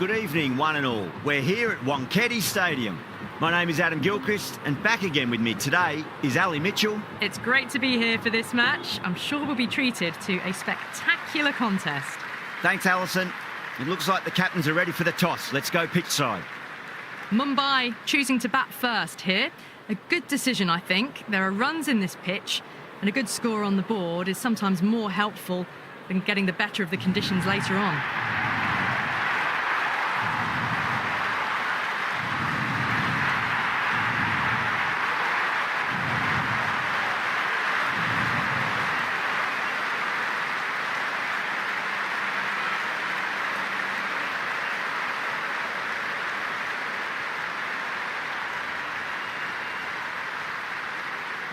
Good evening, one and all. We're here at Wankhede Stadium. My name is Adam Gilchrist, and back again with me today is Ali Mitchell. It's great to be here for this match. I'm sure we'll be treated to a spectacular contest. Thanks, Alison. It looks like the captains are ready for the toss. Let's go pitch side. Mumbai choosing to bat first here. A good decision, I think. There are runs in this pitch, and a good score on the board is sometimes more helpful than getting the better of the conditions later on.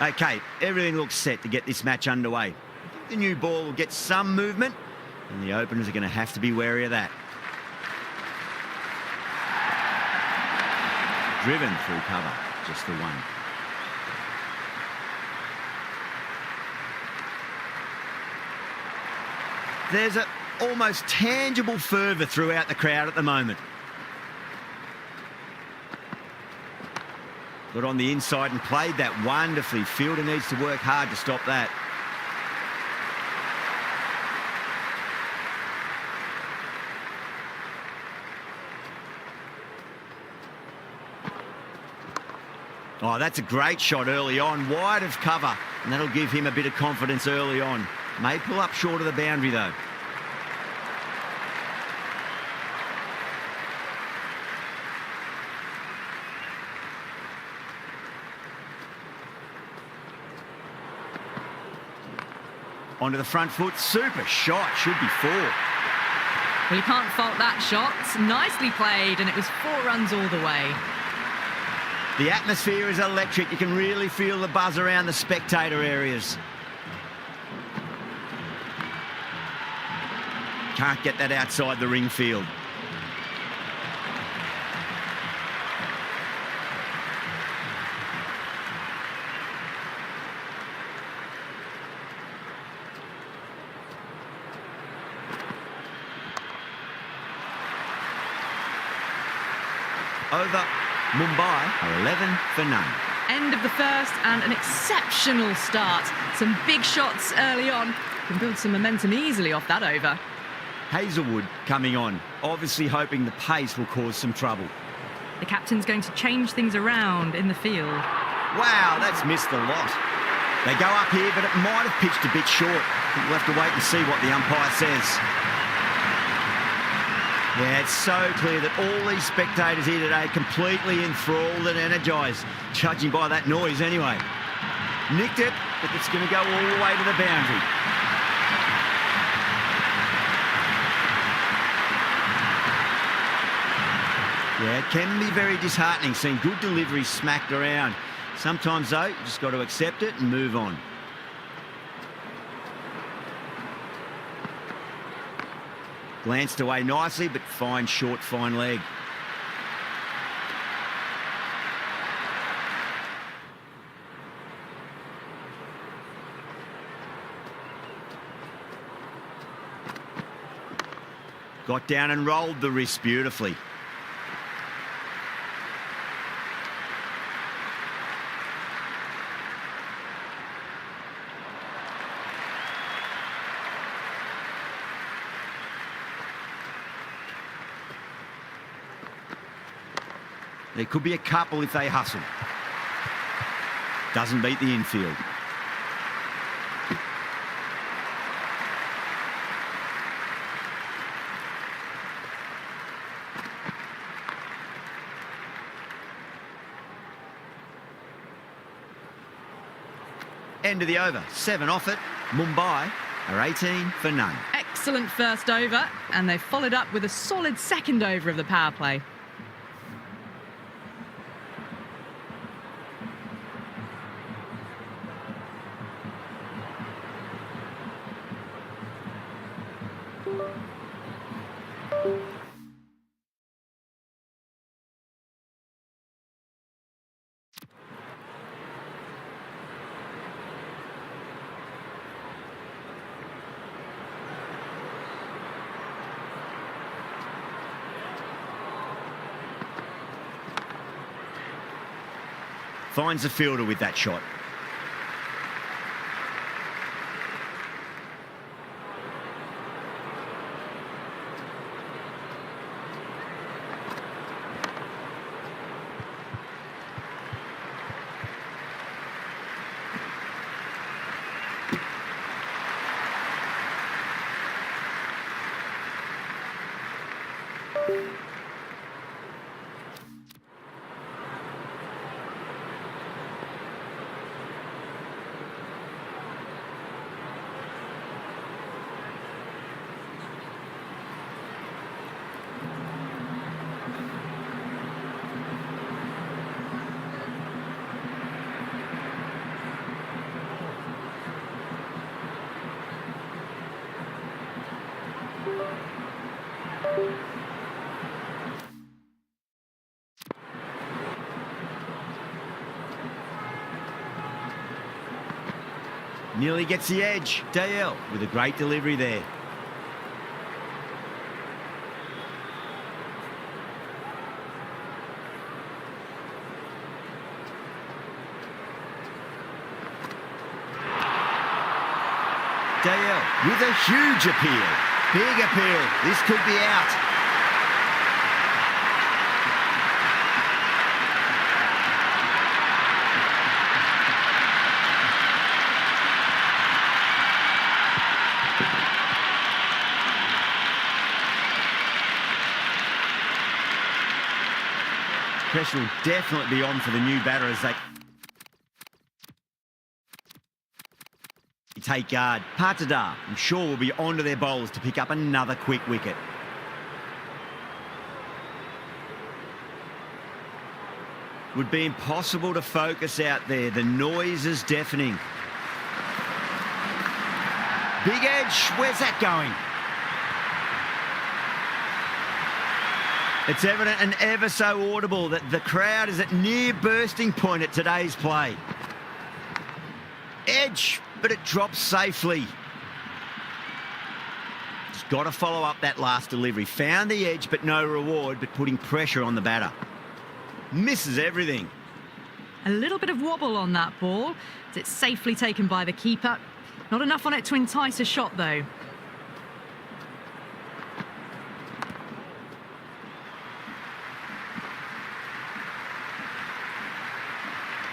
Okay, everything looks set to get this match underway. I think the new ball will get some movement, and the openers are going to have to be wary of that. Driven through cover, just the one. There's an almost tangible fervour throughout the crowd at the moment. Got on the inside and played that wonderfully. Fielder needs to work hard to stop that. Oh, that's a great shot early on, wide of cover, and that'll give him a bit of confidence early on. May pull up short of the boundary though. Onto the front foot, super shot, should be 4. Well, you can't fault that shot. Nicely played, and it was 4 runs all the way. The atmosphere is electric. You can really feel the buzz around the spectator areas. Can't get that outside the ring field. Over Mumbai are 11 for none. End of the first and an exceptional start. Some big shots early on. Can build some momentum easily off that over. Hazelwood coming on, obviously hoping the pace will cause some trouble. The captain's going to change things around in the field. Wow, that's missed a lot. They go up here, but it might have pitched a bit short. I think we'll have to wait and see what the umpire says. Yeah, it's so clear that all these spectators here today completely enthralled and energised, judging by that noise anyway. Nicked it, but it's going to go all the way to the boundary. Yeah, it can be very disheartening seeing good deliveries smacked around. Sometimes, though, you just got to accept it and move on. Glanced away nicely, but fine, short, fine leg. Got down and rolled the wrist beautifully. There could be a couple if they hustle. Doesn't beat the infield. End of the over. 7 off it. Mumbai are 18 for none. Excellent first over, and they've followed up with a solid second over of the power play. Finds the fielder with that shot. Nearly gets the edge. Dale with a great delivery there. Dale with a huge appeal. Big appeal. This could be out. Pressure will definitely be on for the new batter as they take guard. Patada, I'm sure, will be onto their bowlers to pick up another quick wicket. Would be impossible to focus out there. The noise is deafening. Big edge. Where's that going? It's evident and ever so audible that the crowd is at near bursting point at today's play. Edge, but it drops safely. Just got to follow up that last delivery. Found the edge, but no reward, but putting pressure on the batter. Misses everything. A little bit of wobble on that ball. It's safely taken by the keeper. Not enough on it to entice a shot, though.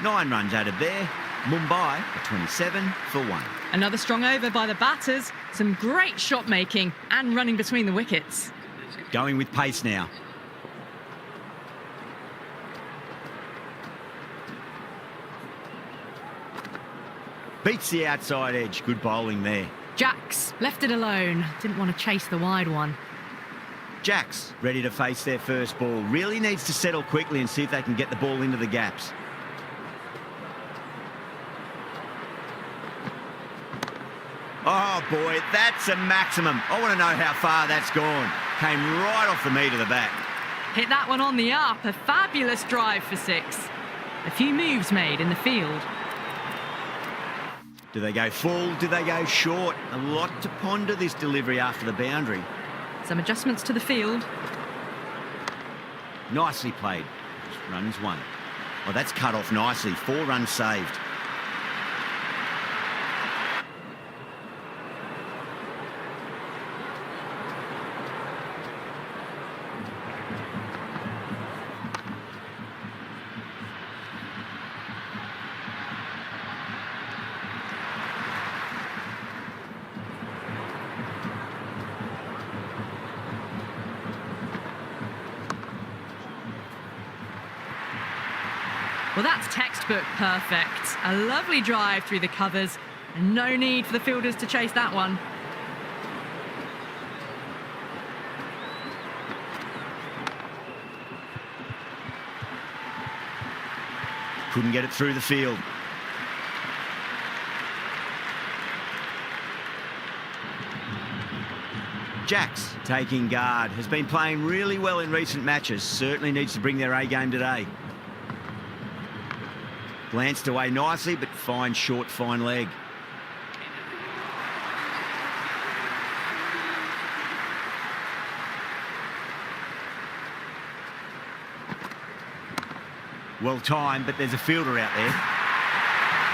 Nine runs added there. Mumbai are 27 for 1. Another strong over by the batters. Some great shot making and running between the wickets. Going with pace now. Beats the outside edge. Good bowling there. Jacks left it alone. Didn't want to chase the wide one. Jacks ready to face their first ball. Really needs to settle quickly and see if they can get the ball into the gaps. Oh, boy, that's a maximum. I want to know how far that's gone. Came right off the meat of the bat. Hit that one on the up. A fabulous drive for 6. A few moves made in the field. Do they go full? Do they go short? A lot to ponder this delivery after the boundary. Some adjustments to the field. Nicely played. Runs 1. Well, that's cut off nicely. 4 runs saved. Well, that's textbook perfect. A lovely drive through the covers. And no need for the fielders to chase that one. Couldn't get it through the field. Jacks taking guard. Has been playing really well in recent matches. Certainly needs to bring their A game today. Glanced away nicely, but fine short, fine leg. Well timed, but there's a fielder out there.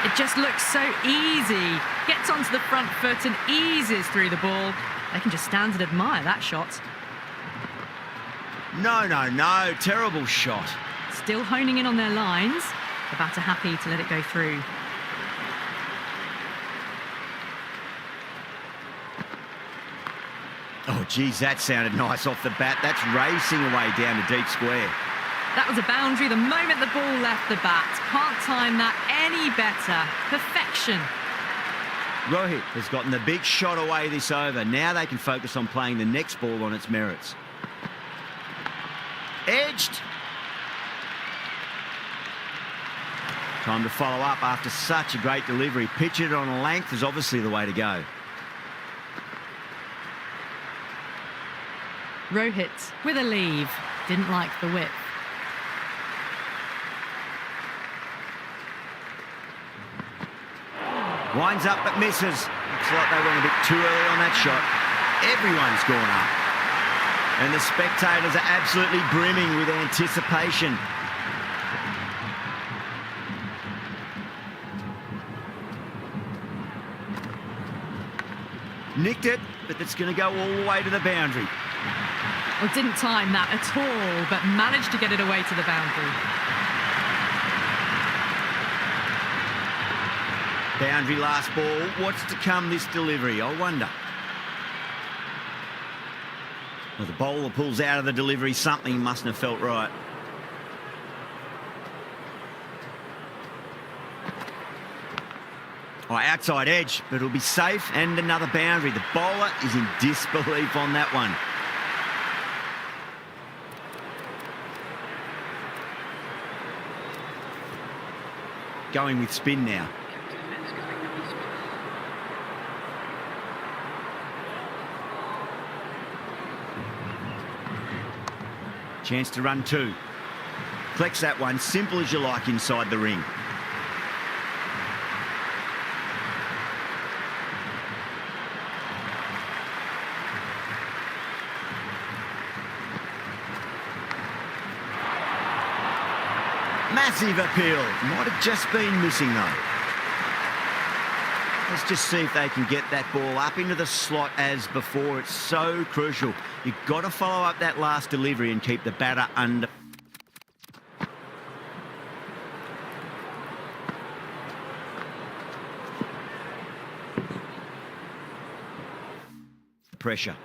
It just looks so easy. Gets onto the front foot and eases through the ball. They can just stand and admire that shot. No, no, no. Terrible shot. Still honing in on their lines. The batter happy to let it go through. Oh, geez, that sounded nice off the bat. That's racing away down the deep square. That was a boundary the moment the ball left the bat. Can't time that any better. Perfection. Rohit has gotten the big shot away this over. Now they can focus on playing the next ball on its merits. Edged. Time to follow up after such a great delivery. Pitch it on a length is obviously the way to go. Rohit with a leave. Didn't like the whip. Winds up but misses. Looks like they went a bit too early on that shot. Everyone's gone up. And the spectators are absolutely brimming with anticipation. Nicked it, but it's going to go all the way to the boundary. Well, didn't time that at all, but managed to get it away to the boundary. Boundary last ball. What's to come this delivery? I wonder. Well, the bowler pulls out of the delivery. Something mustn't have felt right. Oh, outside edge, but it'll be safe and another boundary. The bowler is in disbelief on that one. Going with spin now. Chance to run two. Collects that one, simple as you like inside the ring. Massive appeal. Might have just been missing though. Let's just see if they can get that ball up into the slot as before. It's so crucial. You've got to follow up that last delivery and keep the batter under pressure.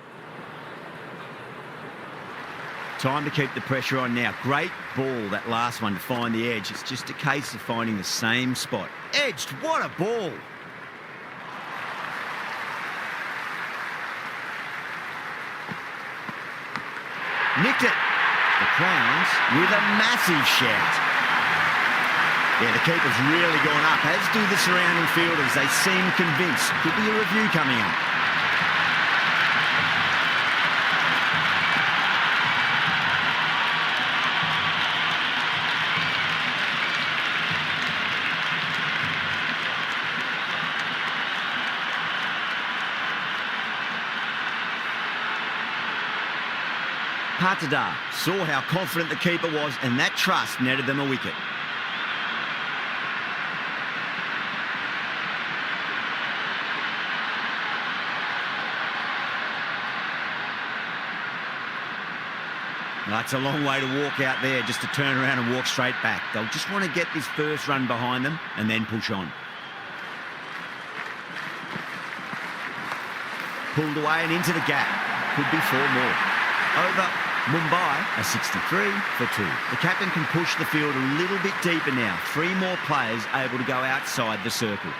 Time to keep the pressure on now. Great ball, that last one, to find the edge. It's just a case of finding the same spot. Edged, what a ball. Nicked it. The Crowns with a massive shout. Yeah, the keeper's really gone up, as do the surrounding fielders. They seem convinced. Could be a review coming up. Patadar saw how confident the keeper was, and that trust netted them a wicket. That's a long way to walk out there, just to turn around and walk straight back. They'll just want to get this first run behind them and then push on. Pulled away and into the gap. Could be four more. Over Mumbai, a 63 for 2. The captain can push the field a little bit deeper now. 3 more players able to go outside the circle.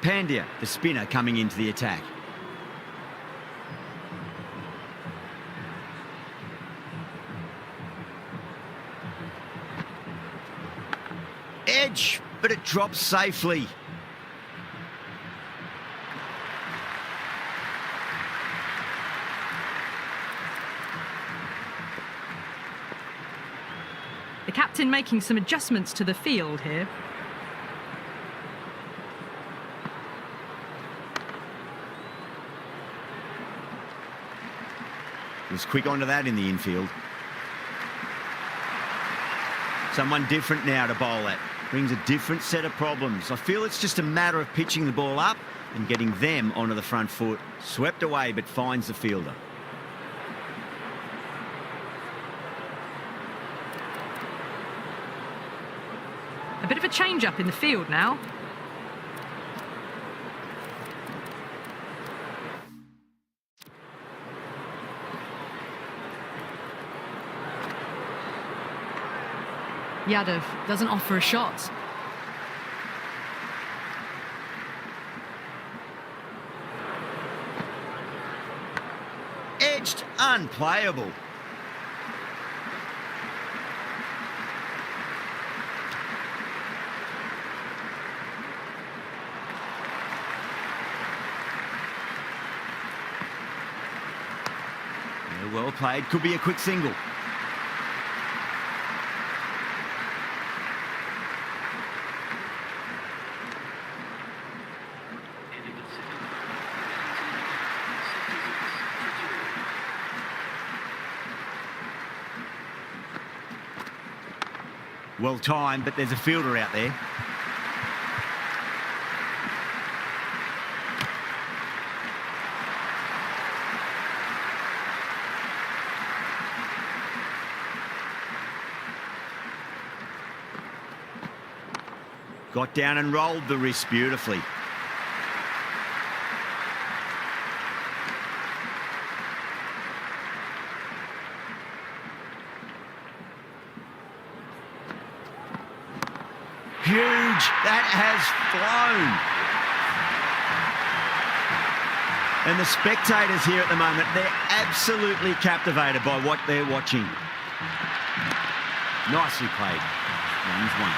Pandya, the spinner, coming into the attack. Edge, but it drops safely. The captain making some adjustments to the field here. Was quick onto that in the infield. Someone different now to bowl at. Brings a different set of problems. I feel it's just a matter of pitching the ball up and getting them onto the front foot. Swept away, but finds the fielder. A bit of a change-up in the field now. Yadav doesn't offer a shot. Edged, unplayable. Yeah, well played. Could be a quick single. Well timed, but there's a fielder out there. Got down and rolled the wrist beautifully. Huge. That has flown. And the spectators here at the moment, they're absolutely captivated by what they're watching. Nicely played. Runs one.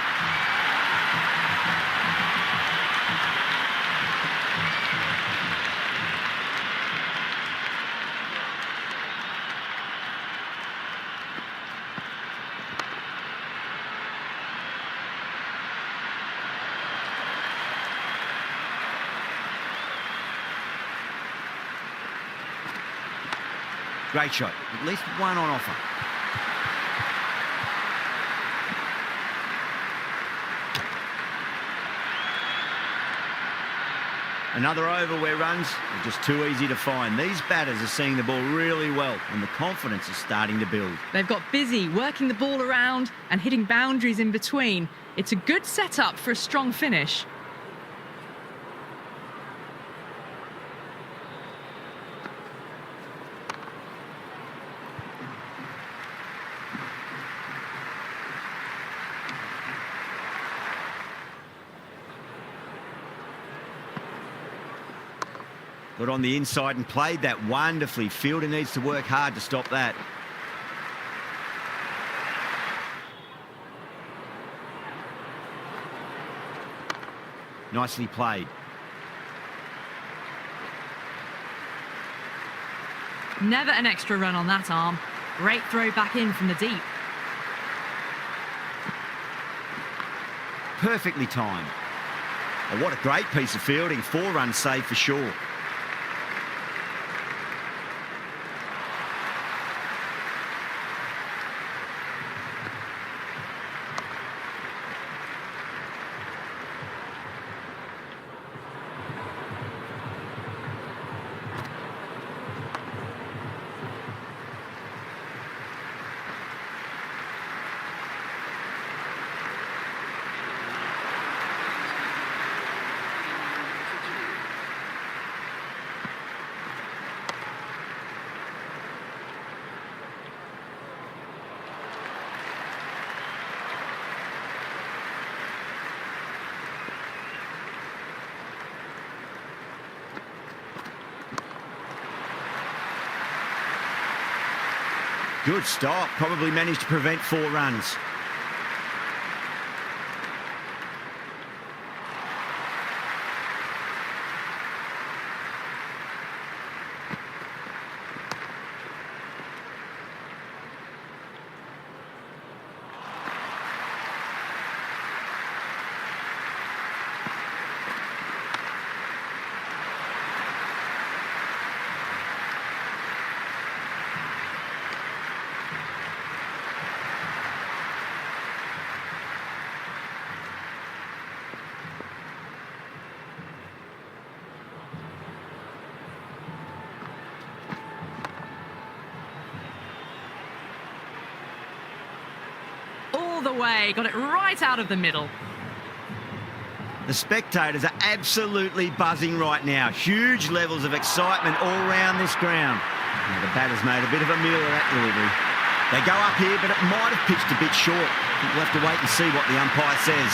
Great shot. At least one on offer. Another over where runs are just too easy to find. These batters are seeing the ball really well and the confidence is starting to build. They've got busy working the ball around and hitting boundaries in between. It's a good setup for a strong finish. Got on the inside and played that wonderfully. Fielder needs to work hard to stop that. Nicely played. Never an extra run on that arm. Great throw back in from the deep. Perfectly timed. Oh, what a great piece of fielding. 4 runs saved for sure. Good stop. Probably managed to prevent 4 runs. the way, got it right out of the middle. The spectators are absolutely buzzing right now. Huge levels of excitement all around this ground. Now, the batter's made a bit of a meal of that delivery. They go up here, but it might have pitched a bit short. We'll have to wait and see what the umpire says.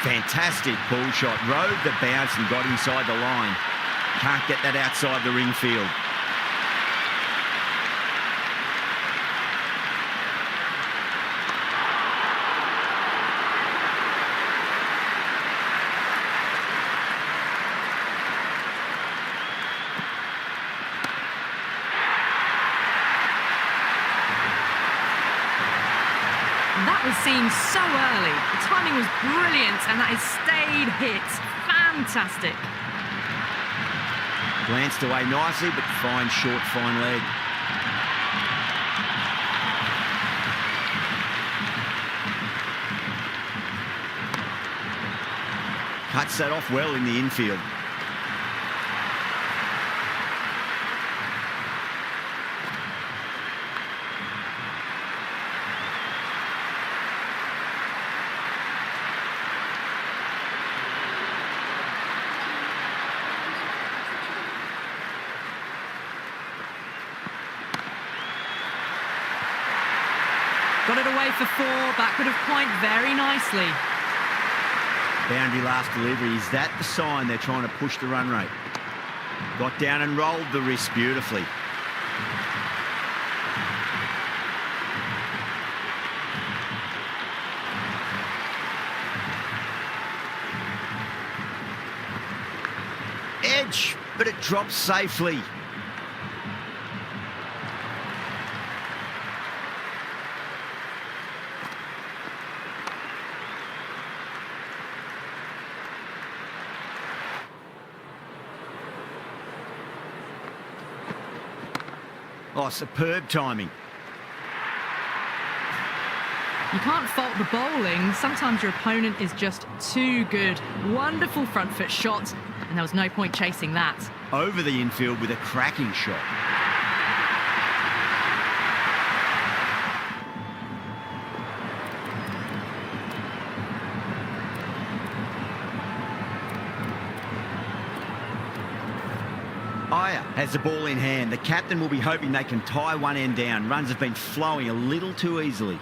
Fantastic pull shot. Rode the bounce and got inside the line. Can't get that outside the ring field. That was seen so early. The timing was brilliant, and that has stayed hit. Fantastic. Glanced away nicely, but fine, short, fine leg. Cuts that off well in the infield. Got it away for 4, backward of point very nicely. Boundary last delivery. Is that the sign they're trying to push the run rate? Got down and rolled the wrist beautifully. Edge, but it drops safely. Oh, superb timing. You can't fault the bowling. Sometimes your opponent is just too good. Wonderful front foot shot, and there was no point chasing that. Over the infield with a cracking shot. Aya has the ball in hand. The captain will be hoping they can tie one end down. Runs have been flowing a little too easily.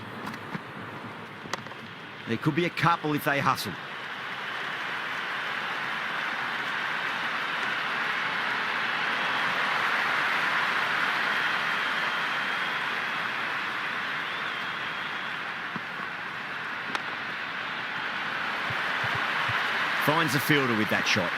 There could be a couple if they hustle. Finds the fielder with that shot.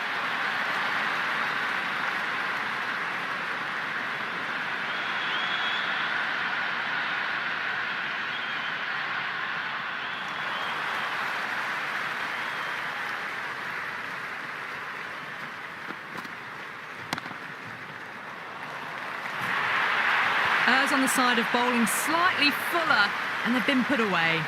Errs on the side of bowling slightly fuller, and they've been put away.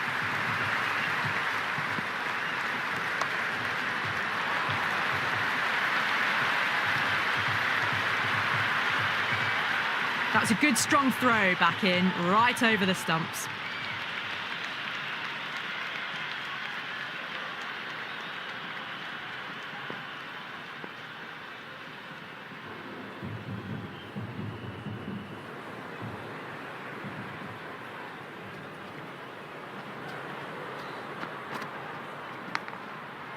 That was a good strong throw back in, right over the stumps.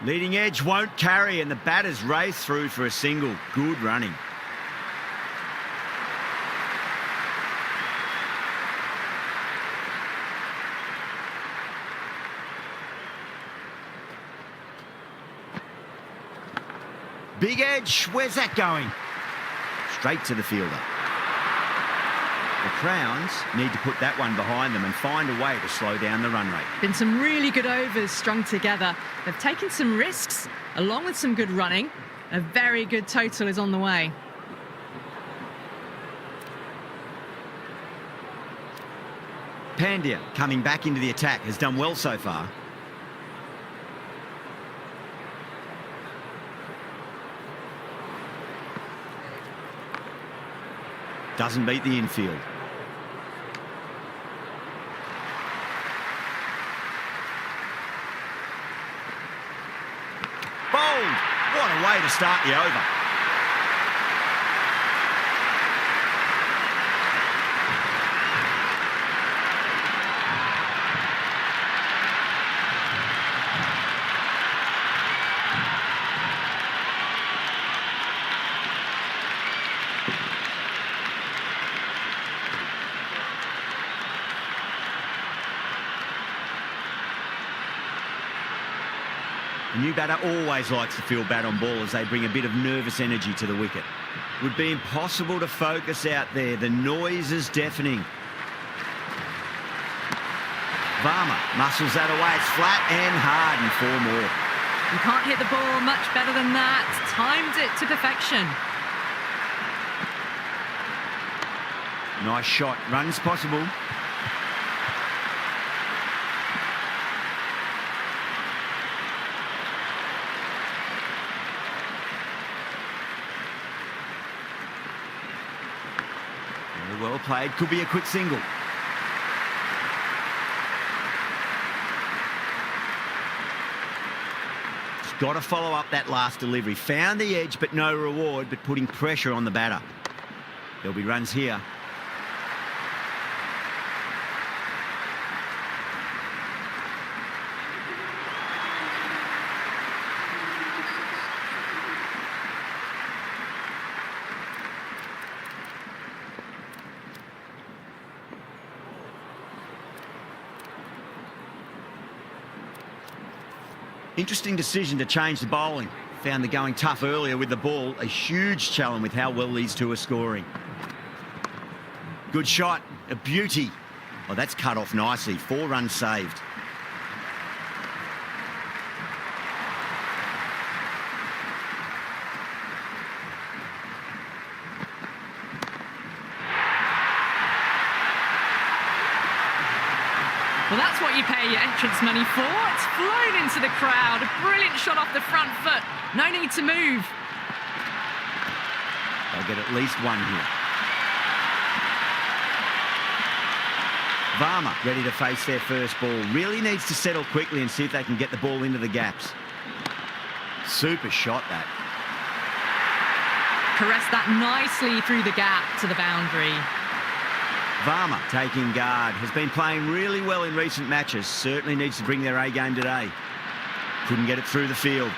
Leading edge won't carry, and the batters race through for a single. Good running. Big edge, where's that going? Straight to the fielder. The Crowns need to put that one behind them and find a way to slow down the run rate. Been some really good overs strung together. They've taken some risks, along with some good running. A very good total is on the way. Pandya coming back into the attack, has done well so far. Doesn't beat the infield. Bowled! What a way to start the over. The new batter always likes to feel bat on ball as they bring a bit of nervous energy to the wicket. Would be impossible to focus out there. The noise is deafening. Varma muscles that away. It's flat and hard and 4 more. You can't hit the ball much better than that. Timed it to perfection. Nice shot. Runs possible. Very well played. Could be a quick single. Just got to follow up that last delivery. Found the edge, but no reward, but putting pressure on the batter. There'll be runs here. Interesting decision to change the bowling. Found the going tough earlier with the ball. A huge challenge with how well these two are scoring. Good shot. A beauty. Oh, that's cut off nicely. 4 runs saved. Well, that's what you pay your entrance money for. It's flown into the crowd. A brilliant shot off the front foot. No need to move. They'll get at least 1 here. Varma ready to face their first ball. Really needs to settle quickly and see if they can get the ball into the gaps. Super shot, that. Caressed that nicely through the gap to the boundary. Varma taking guard. Has been playing really well in recent matches. Certainly needs to bring their A game today. Couldn't get it through the field.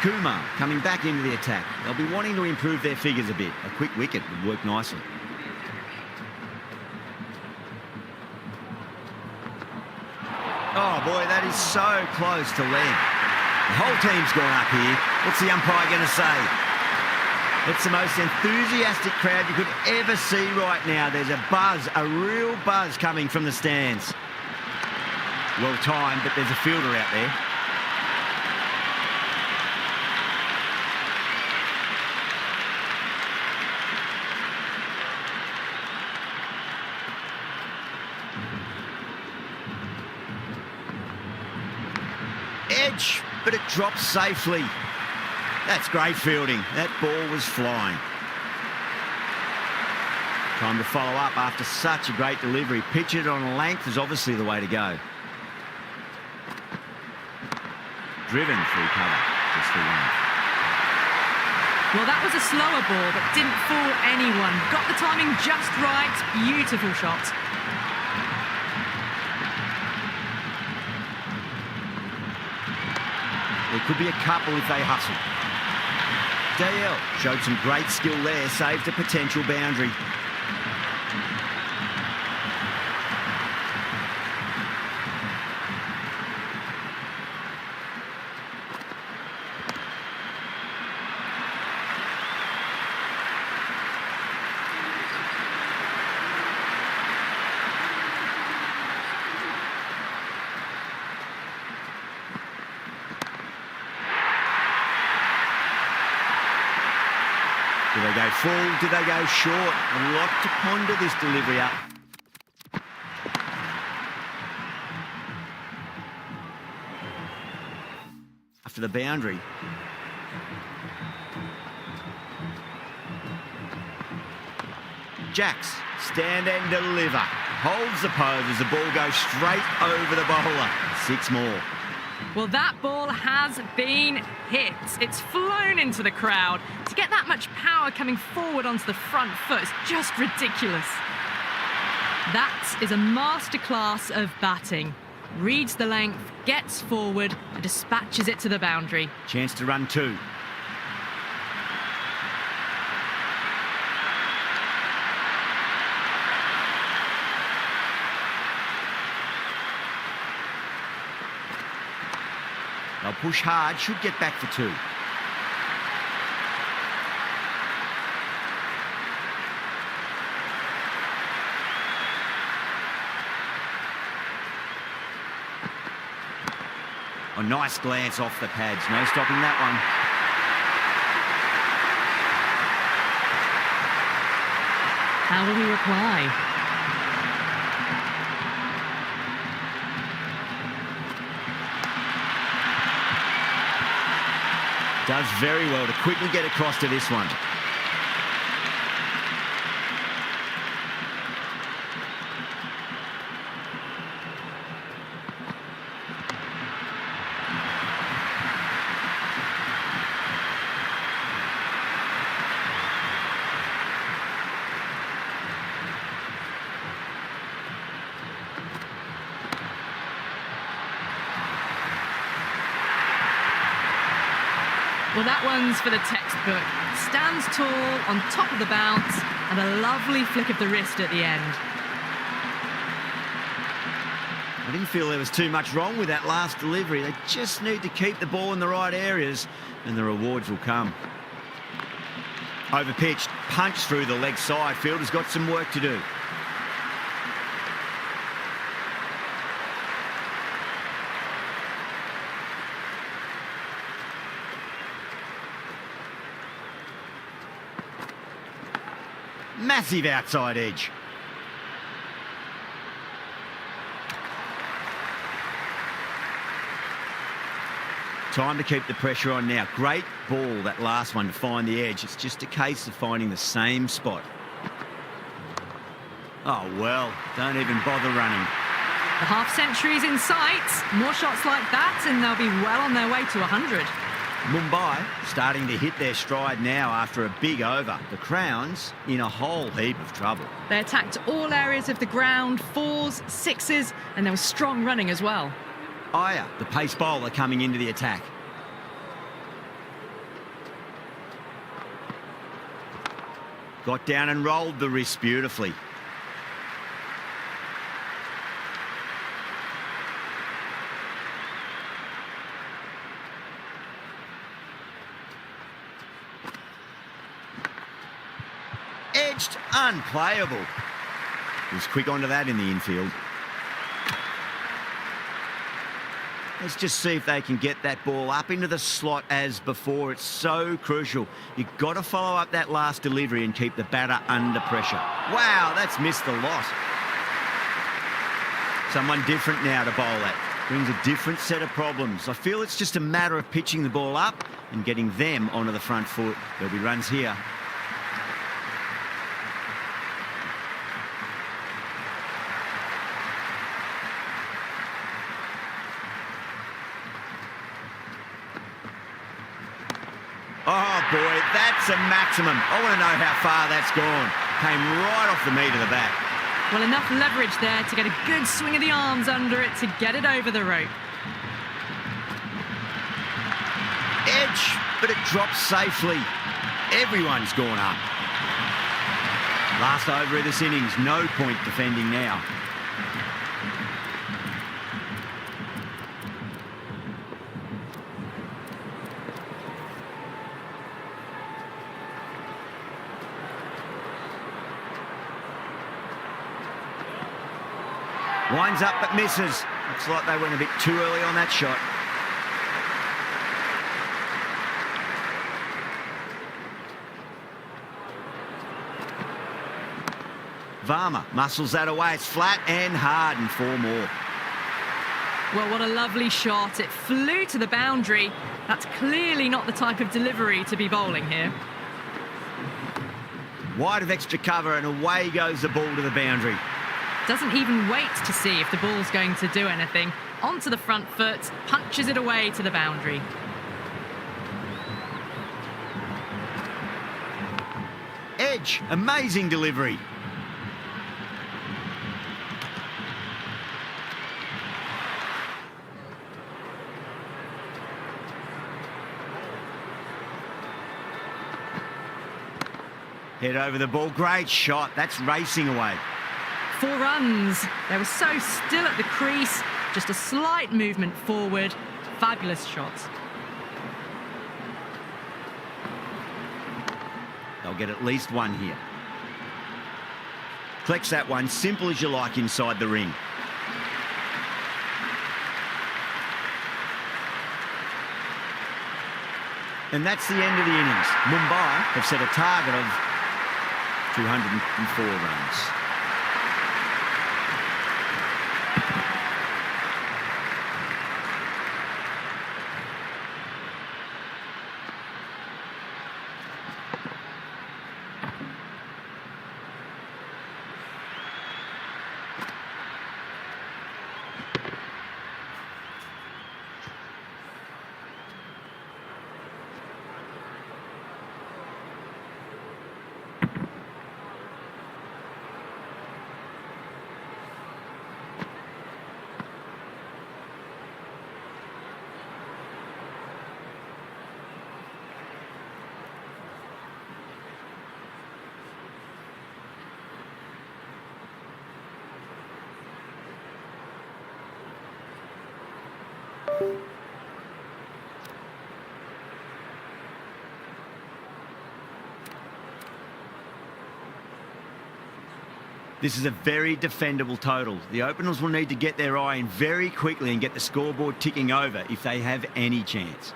Kumar coming back into the attack. They'll be wanting to improve their figures a bit. A quick wicket would work nicely. Oh boy, that is so close to leg. The whole team's gone up here. What's the umpire going to say? It's the most enthusiastic crowd you could ever see right now. There's a buzz, a real buzz coming from the stands. Well timed, but there's a fielder out there. Edge, but it drops safely. That's great fielding. That ball was flying. Time to follow up after such a great delivery. Pitch it on length is obviously the way to go. Driven through cover. Just the 1. Well, that was a slower ball that didn't fool anyone. Got the timing just right. Beautiful shot. There could be a couple if they hustle. Dale showed some great skill there, saved a potential boundary. Do they go full? Do they go short? A lot to ponder this delivery up. After the boundary. Jacks, stand and deliver. Holds the pose as the ball goes straight over the bowler. 6 more. Well, that ball has been hit. It's flown into the crowd. To get that much power coming forward onto the front foot is just ridiculous. That is a masterclass of batting. Reads the length, gets forward, and dispatches it to the boundary. Chance to run 2. They'll push hard, should get back for 2. A nice glance off the pads. No stopping that one. How will he reply? Does very well to quickly get across to this one. Well, that one's for the textbook. Stands tall, on top of the bounce, and a lovely flick of the wrist at the end. I didn't feel there was too much wrong with that last delivery. They just need to keep the ball in the right areas, and the rewards will come. Overpitched, punched through the leg side. Fielder's got some work to do. Massive outside edge. Time to keep the pressure on now. Great ball, that last one, to find the edge. It's just a case of finding the same spot. Oh, well, don't even bother running. The half-century's in sight. More shots like that, and they'll be well on their way to 100. Mumbai starting to hit their stride now after a big over. The Crowns in a whole heap of trouble. They attacked all areas of the ground, 4s, 6s, and there was strong running as well. Iyer, the pace bowler, coming into the attack. Got down and rolled the wrist beautifully. Edged, unplayable. He was quick onto that in the infield. Let's just see if they can get that ball up into the slot as before. It's so crucial. You've got to follow up that last delivery and keep the batter under pressure. Wow, that's missed a lot. Someone different now to bowl at. Brings a different set of problems. I feel it's just a matter of pitching the ball up and getting them onto the front foot. There'll be runs here. Oh, boy, that's a maximum. I want to know how far that's gone. Came right off the meat of the bat. Well, enough leverage there to get a good swing of the arms under it to get it over the rope. Edge, but it drops safely. Everyone's gone up. Last over of this innings, no point defending now. Winds up but misses. Looks like they went a bit too early on that shot. Varma muscles that away. It's flat and hard, and 4 more. Well, what a lovely shot. It flew to the boundary. That's clearly not the type of delivery to be bowling here. Wide of extra cover, and away goes the ball to the boundary. Doesn't even wait to see if the ball's going to do anything. Onto the front foot, punches it away to the boundary. Edge, amazing delivery. Head over the ball, great shot. That's racing away. 4 runs. They were so still at the crease. Just a slight movement forward. Fabulous shots. They'll get at least 1 here. Collects that one, simple as you like, inside the ring. And that's the end of the innings. Mumbai have set a target of 204 runs. This is a very defendable total. The openers will need to get their eye in very quickly and get the scoreboard ticking over if they have any chance.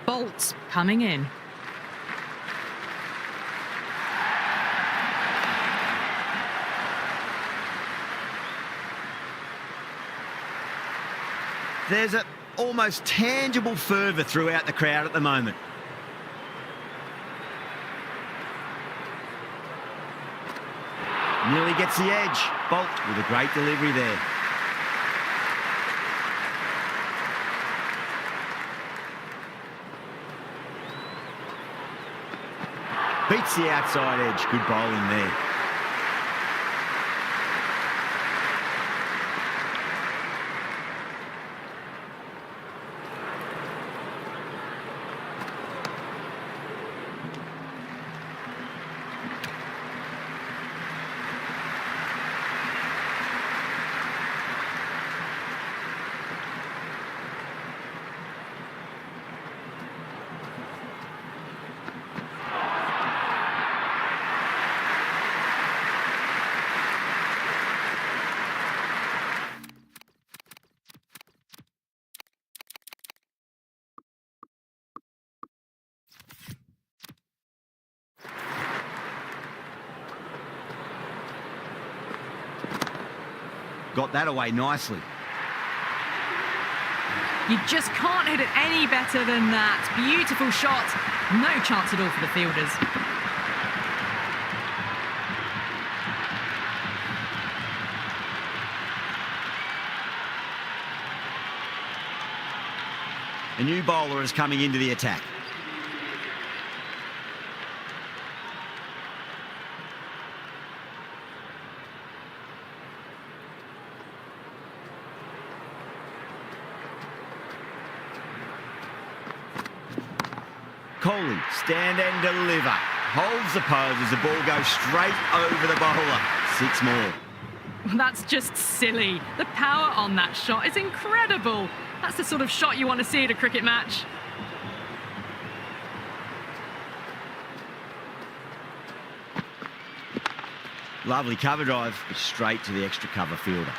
Bolts coming in. There's an almost tangible fervour throughout the crowd at the moment. Nearly gets the edge. Bolt with a great delivery there. Beats the outside edge. Good bowling there. Got that away nicely. You just can't hit it any better than that. Beautiful shot. No chance at all for the fielders. A new bowler is coming into the attack. Kohli, stand and deliver. Holds the pose as the ball goes straight over the bowler. 6 more. That's just silly. The power on that shot is incredible. That's the sort of shot you want to see at a cricket match. Lovely cover drive, but straight to the extra cover fielder.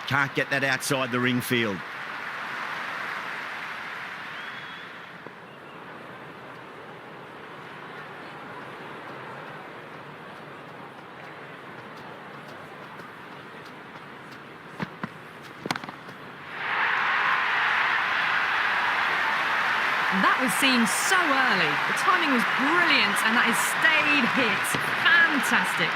Can't get that outside the ring field. That was seen so early. The timing was brilliant, and that is stayed hit. Fantastic.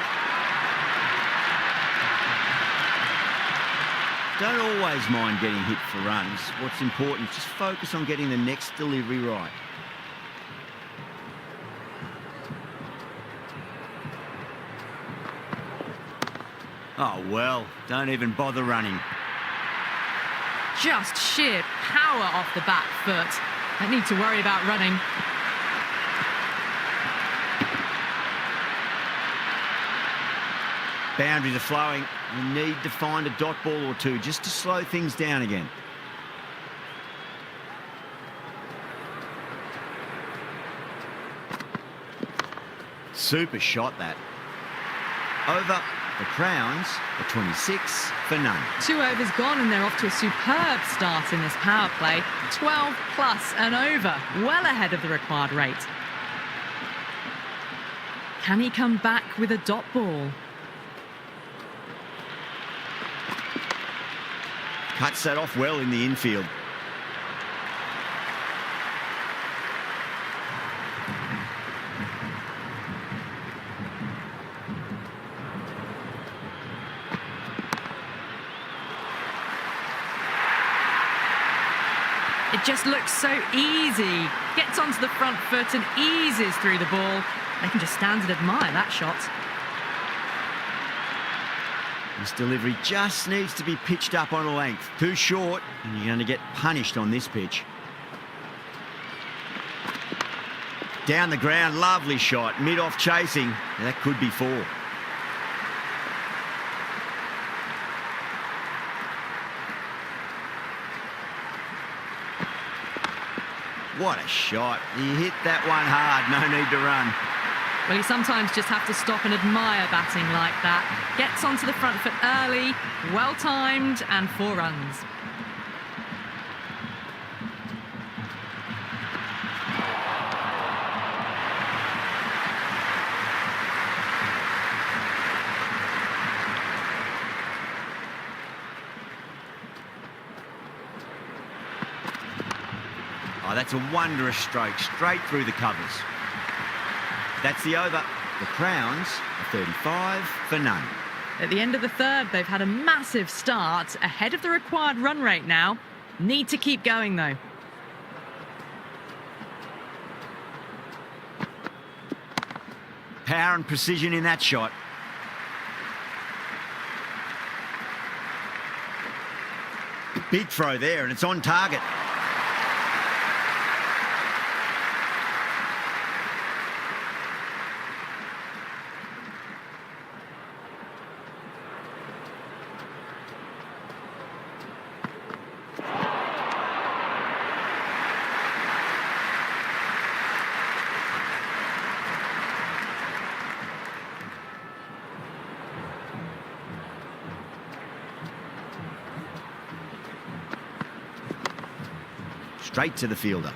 Don't always mind getting hit for runs. What's important is just focus on getting the next delivery right. Oh, well, don't even bother running. Just sheer power off the back foot. Don't need to worry about running. Boundaries are flowing. You need to find a dot ball or two just to slow things down again. Super shot, that. Over. The Crowns are 26 for none. 2 overs gone, and they're off to a superb start in this power play. 12 plus and over, well ahead of the required rate. Can he come back with a dot ball? Cuts that off well in the infield. It just looks so easy. Gets onto the front foot and eases through the ball. They can just stand and admire that shot. This delivery just needs to be pitched up on a length. Too short, and you're going to get punished on this pitch. Down the ground, lovely shot. Mid-off chasing. That could be 4. What a shot. He hit that one hard. No need to run. Well, you sometimes just have to stop and admire batting like that. Gets onto the front foot early, well-timed, and 4 runs. Oh, that's a wondrous stroke, straight through the covers. That's the over. The Crowns are 35 for none. At the end of the third, they've had a massive start, ahead of the required run rate now. Need to keep going, though. Power and precision in that shot. Big throw there, and it's on target. Straight to the fielder.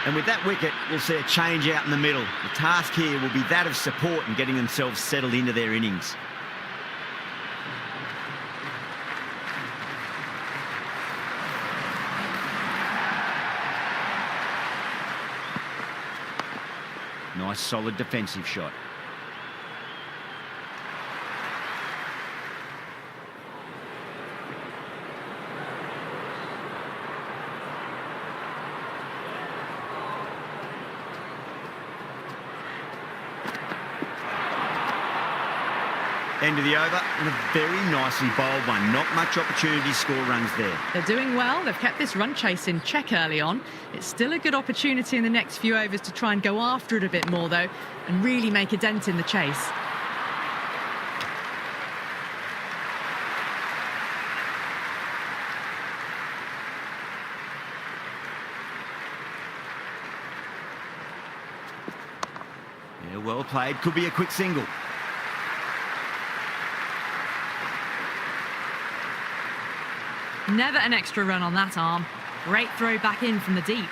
And with that wicket, we'll see a change out in the middle. The task here will be that of support and getting themselves settled into their innings. Nice solid defensive shot. End of the over, and a very nicely bowled one. Not much opportunity to score runs there. They're doing well. They've kept this run chase in check early on. It's still a good opportunity in the next few overs to try and go after it a bit more, though, and really make a dent in the chase. Yeah, well played. Could be a quick single. Never an extra run on that arm. Great throw back in from the deep.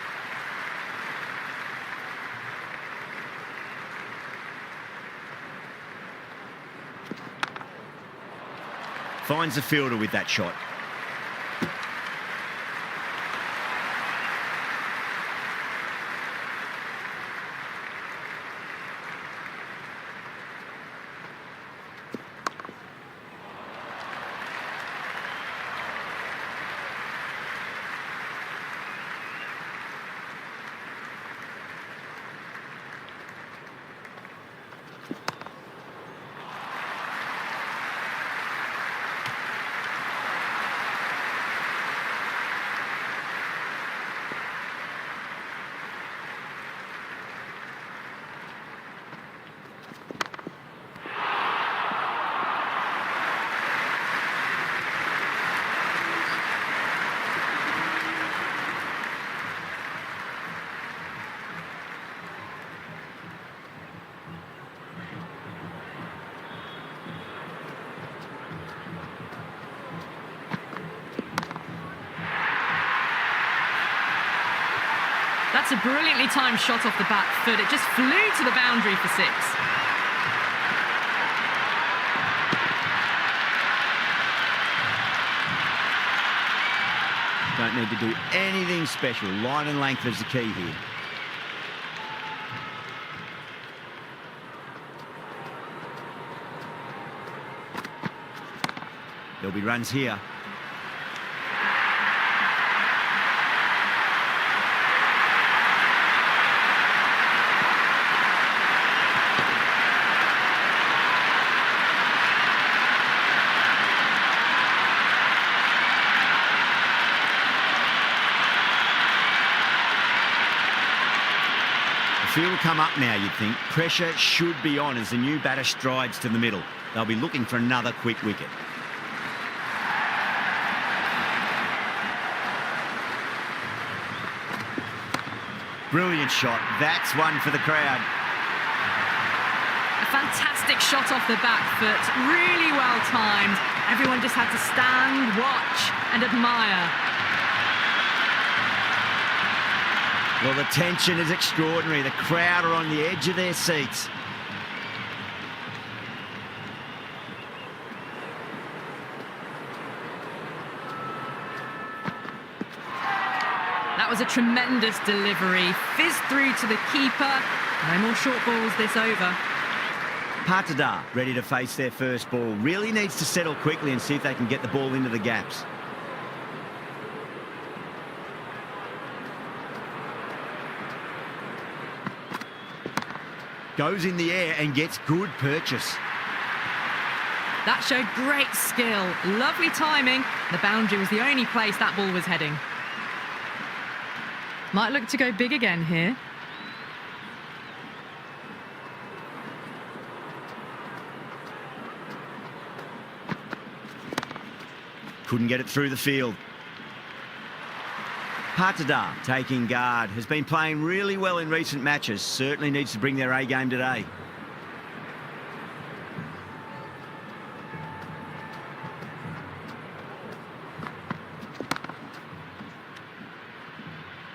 Finds the fielder with that shot. That's a brilliantly timed shot off the back foot. It just flew to the boundary for 6. Don't need to do anything special. Line and length is the key here. There'll be runs here. Field will come up now, you'd think. Pressure should be on as the new batter strides to the middle. They'll be looking for another quick wicket. Brilliant shot. That's one for the crowd. A fantastic shot off the back foot. Really well timed. Everyone just had to stand, watch and admire. Well, the tension is extraordinary. The crowd are on the edge of their seats. That was a tremendous delivery. Fizzed through to the keeper. No more short balls this over. Patadar ready to face their first ball. Really needs to settle quickly and see if they can get the ball into the gaps. Goes in the air and gets good purchase. That showed great skill. Lovely timing. The boundary was the only place that ball was heading. Might look to go big again here. Couldn't get it through the field. Patadar taking guard. Has been playing really well in recent matches. Certainly needs to bring their A game today.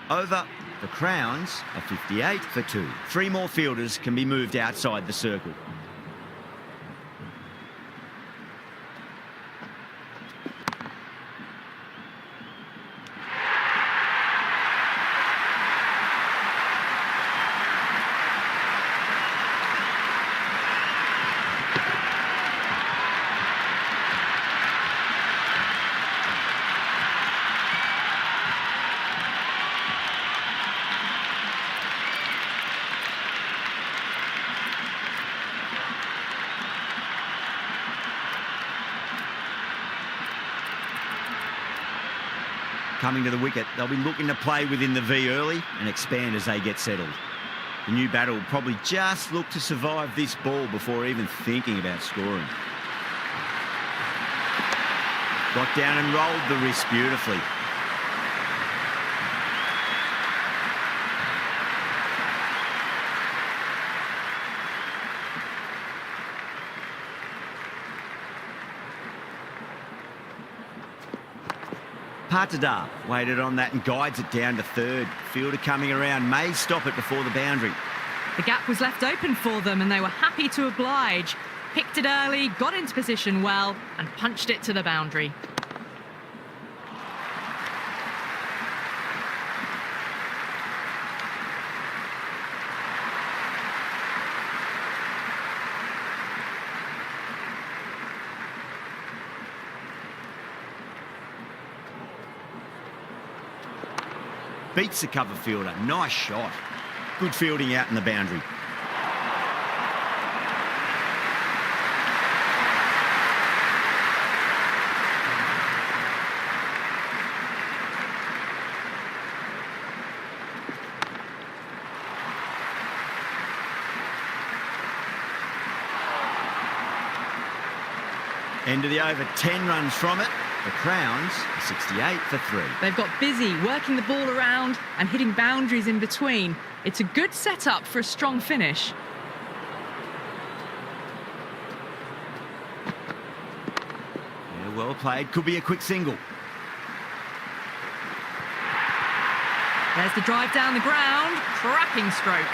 Over The Crowns are 58 for 2. 3 more fielders can be moved outside the circle. Coming to the wicket, they'll be looking to play within the V early and expand as they get settled. The new batter will probably just look to survive this ball before even thinking about scoring. Got down and rolled the wrist beautifully. Patadar waited on that and guides it down to third. Fielder coming around may stop it before the boundary. The gap was left open for them and they were happy to oblige. Picked it early, got into position well and punched it to the boundary. Beats the cover fielder. Nice shot. Good fielding out in the boundary. End of the over, 10 runs from it. The Crowns are 68 for 3. They've got busy working the ball around and hitting boundaries in between. It's a good setup for a strong finish. Yeah, well played. Could be a quick single. There's the drive down the ground. Cracking stroke.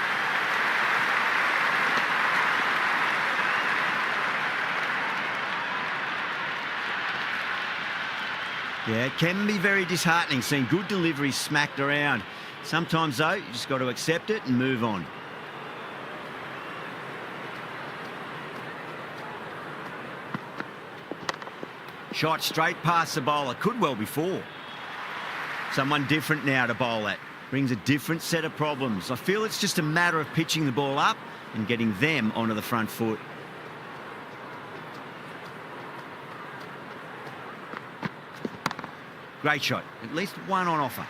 Yeah, it can be very disheartening seeing good deliveries smacked around. Sometimes, though, you just got to accept it and move on. Shot straight past the bowler. Could well be 4. Someone different now to bowl at. Brings a different set of problems. I feel it's just a matter of pitching the ball up and getting them onto the front foot. Great shot. At least one on offer.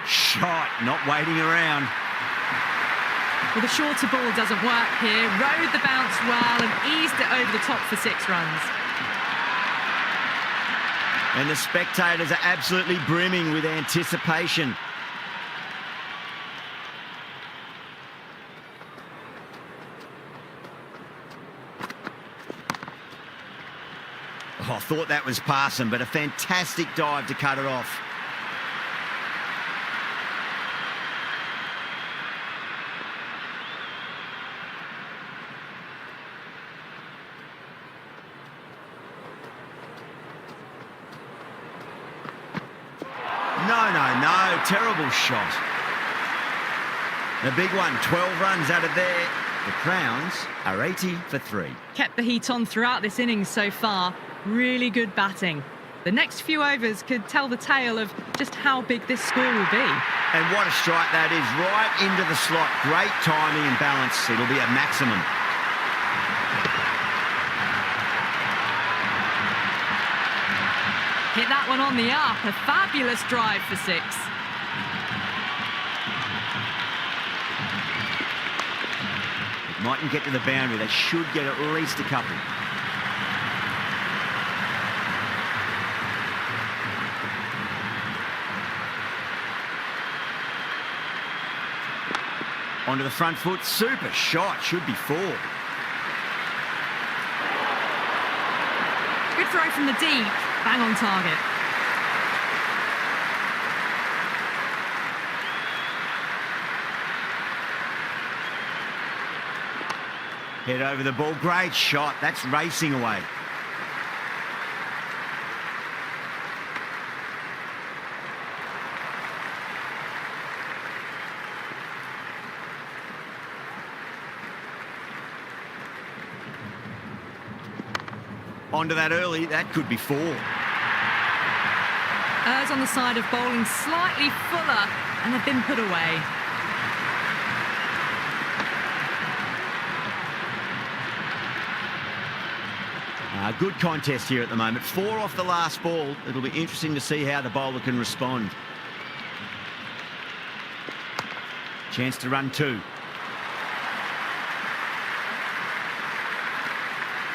Shot, not waiting around. Well, the shorter ball doesn't work here. Rode the bounce well and eased it over the top for 6 runs. And the spectators are absolutely brimming with anticipation. Oh, I thought that was passing, but a fantastic dive to cut it off. No, terrible shot. The big one, 12 runs out of there. The Crowns are 80 for 3. Kept the heat on throughout this innings so far. Really good batting. The next few overs could tell the tale of just how big this score will be. And what a strike that is, right into the slot. Great timing and balance. It'll be a maximum. Hit that one on the up. A fabulous drive for 6. It mightn't get to the boundary. They should get at least a couple. Onto the front foot, super shot, should be 4. Good throw from the deep, bang on target. Head over the ball, great shot, that's racing away. Onto that early, that could be 4. Errs on the side of bowling slightly fuller, and they've been put away. Good contest here at the moment. 4 off the last ball. It'll be interesting to see how the bowler can respond. Chance to run 2.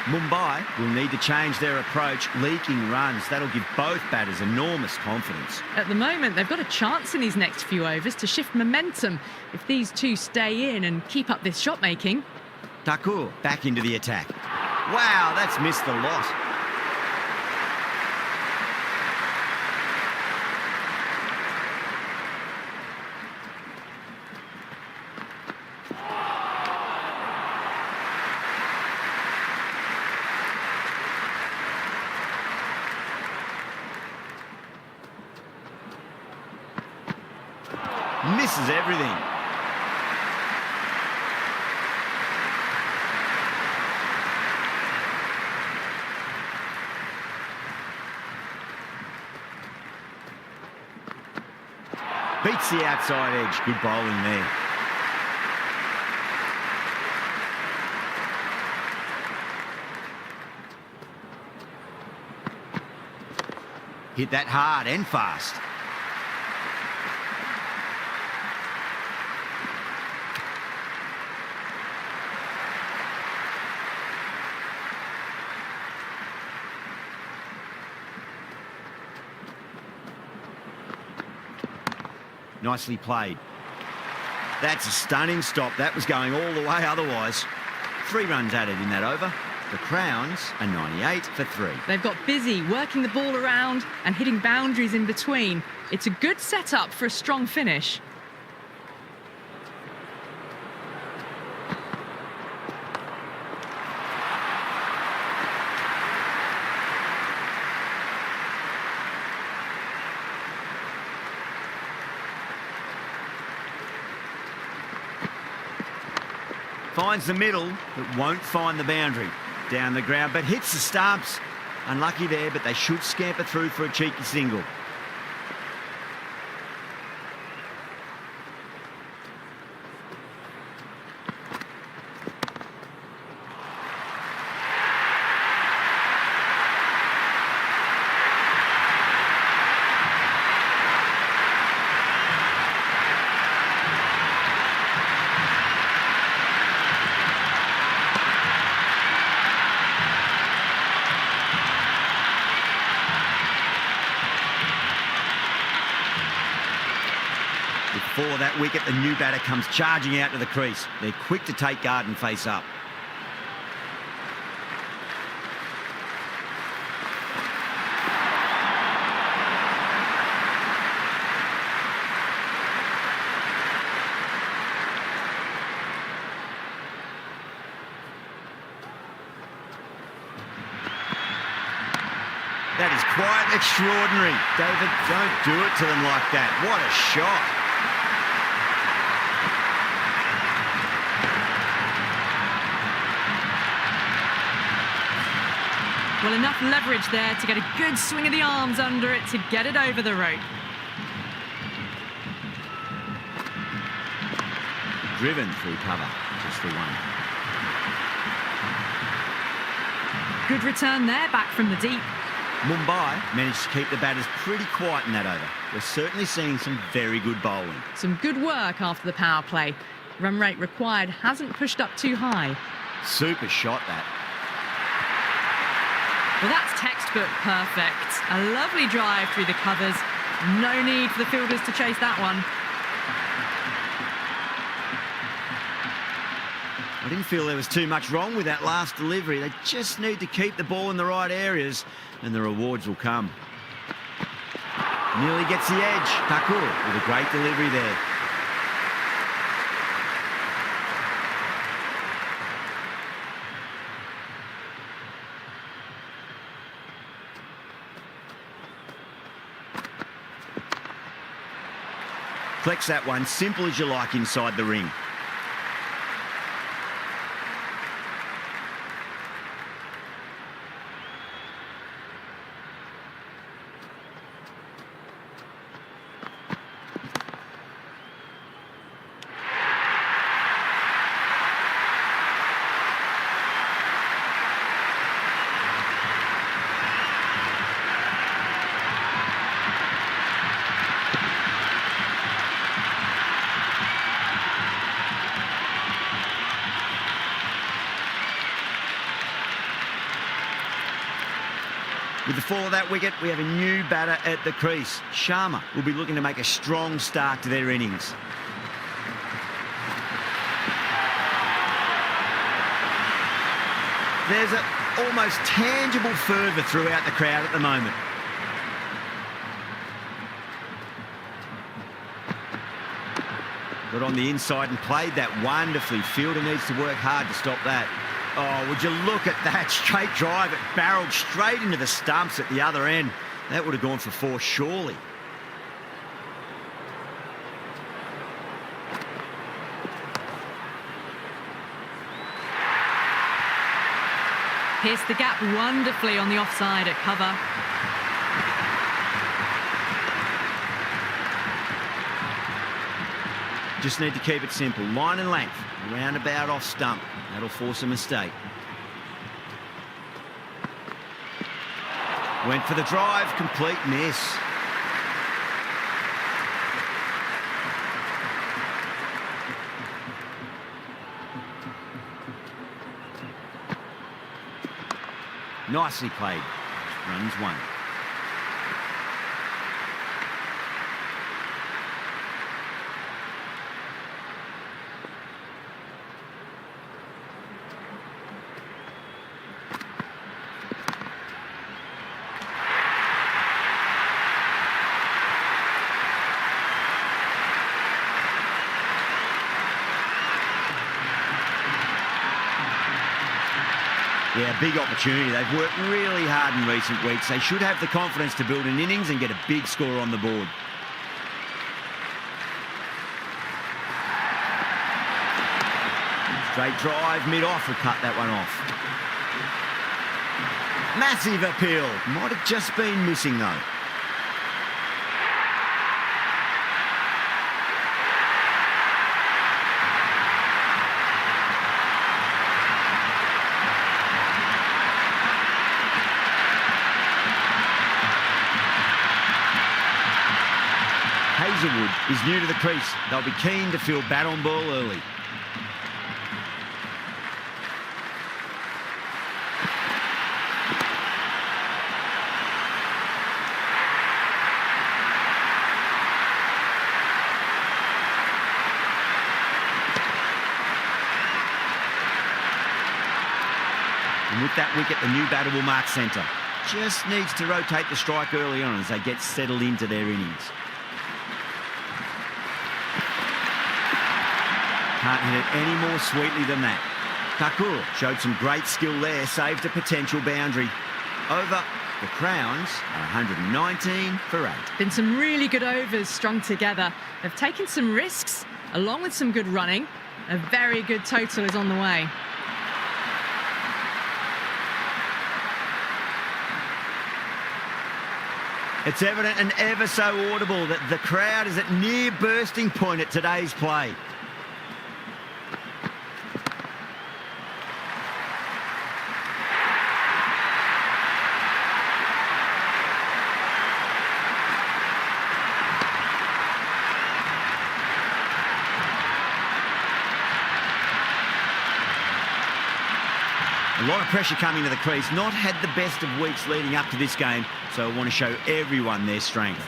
Mumbai will need to change their approach, leaking runs. That'll give both batters enormous confidence. At the moment, they've got a chance in these next few overs to shift momentum if these two stay in and keep up this shot making. Thakur back into the attack. Wow, that's missed the lot. Misses everything. Beats the outside edge. Good bowling there. Hit that hard and fast. Nicely played. That's a stunning stop. That was going all the way otherwise. 3 runs added in that over. The Crowns are 98 for 3. They've got busy working the ball around and hitting boundaries in between. It's a good setup for a strong finish. Finds the middle, but won't find the boundary. Down the ground, but hits the stumps. Unlucky there, but they should scamper through for a cheeky single. Before that wicket, the new batter comes charging out to the crease. They're quick to take guard and face up. That is quite extraordinary. David, don't do it to them like that. What a shot. Well, enough leverage there to get a good swing of the arms under it to get it over the rope. Driven through cover, just the 1. Good return there, back from the deep. Mumbai managed to keep the batters pretty quiet in that over. We're certainly seeing some very good bowling. Some good work after the power play. Run rate required hasn't pushed up too high. Super shot, that. Well, that's textbook perfect. A lovely drive through the covers. No need for the fielders to chase that one. didn't feel there was too much wrong with that last delivery. They just need to keep the ball in the right areas and the rewards will come. Nearly gets the edge. Thakur with a great delivery there. Flex that one, simple as you like inside the ring. With the fall of that wicket, we have a new batter at the crease. Sharma will be looking to make a strong start to their innings. There's an almost tangible fervour throughout the crowd at the moment. Got on the inside and played that wonderfully. Fielder needs to work hard to stop that. Oh, would you look at that straight drive? It barreled straight into the stumps at the other end. That would have gone for four, surely. Pierced the gap wonderfully on the offside at cover. Just need to keep it simple. Line and length. Roundabout off stump. That'll force a mistake. Went for the drive. Complete miss. Nicely played. Runs one. Yeah, big opportunity. They've worked really hard in recent weeks. They should have the confidence to build an innings and get a big score on the board. Straight drive, mid-off, will cut that one off. Massive appeal. Might have just been missing, though. Hazelwood is new to the crease. They'll be keen to field bat on ball early. And with that wicket, the new batter will mark centre. Just needs to rotate the strike early on as they get settled into their innings. Can't hit it any more sweetly than that. Thakur showed some great skill there, saved a potential boundary. Over, the Crowns are 119 for 8. Been some really good overs strung together. They've taken some risks, along with some good running. A very good total is on the way. It's evident and ever so audible that the crowd is at near bursting point at today's play. A lot of pressure coming to the crease. Not had the best of weeks leading up to this game, so I want to show everyone their strength.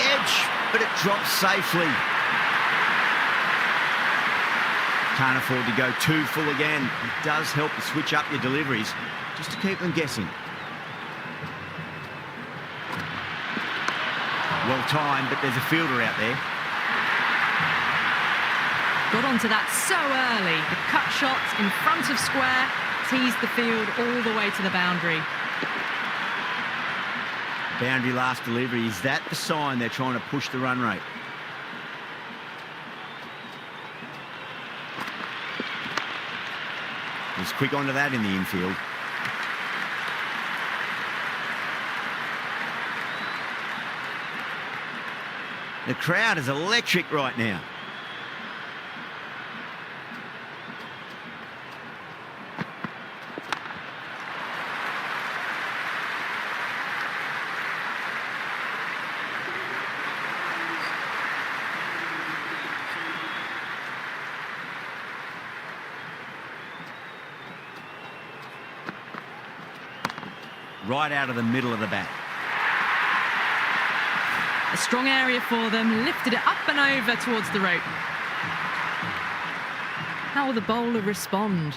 Edge, but it drops safely. Can't afford to go too full again. It does help to switch up your deliveries just to keep them guessing. Well timed, but there's a fielder out there. Got onto that so early. The cut shot in front of square teased the field all the way to the boundary. Boundary last delivery. Is that the sign they're trying to push the run rate? He's quick onto that in the infield. The crowd is electric right now. Right out of the middle of the bat. A strong area for them, lifted it up and over towards the rope. How will the bowler respond?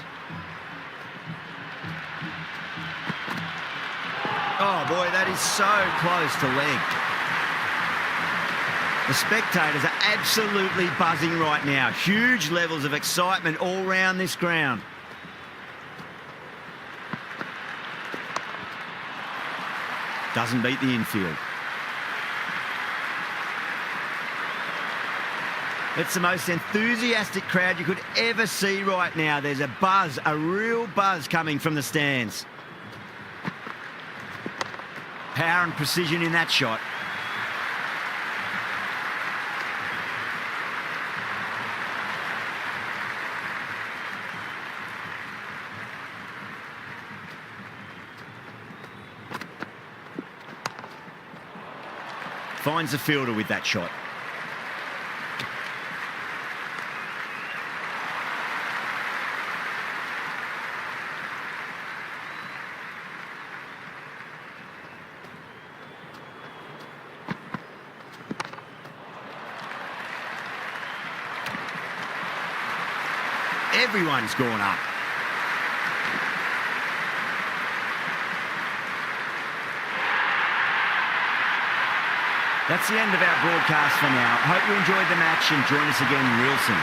Oh boy, that is so close to leg. The spectators are absolutely buzzing right now. Huge levels of excitement all round this ground. Doesn't beat the infield. It's the most enthusiastic crowd you could ever see right now. There's a buzz, a real buzz coming from the stands. Power and precision in that shot. Finds the fielder with that shot. Everyone's gone up. That's the end of our broadcast for now. Hope you enjoyed the match and join us again real soon.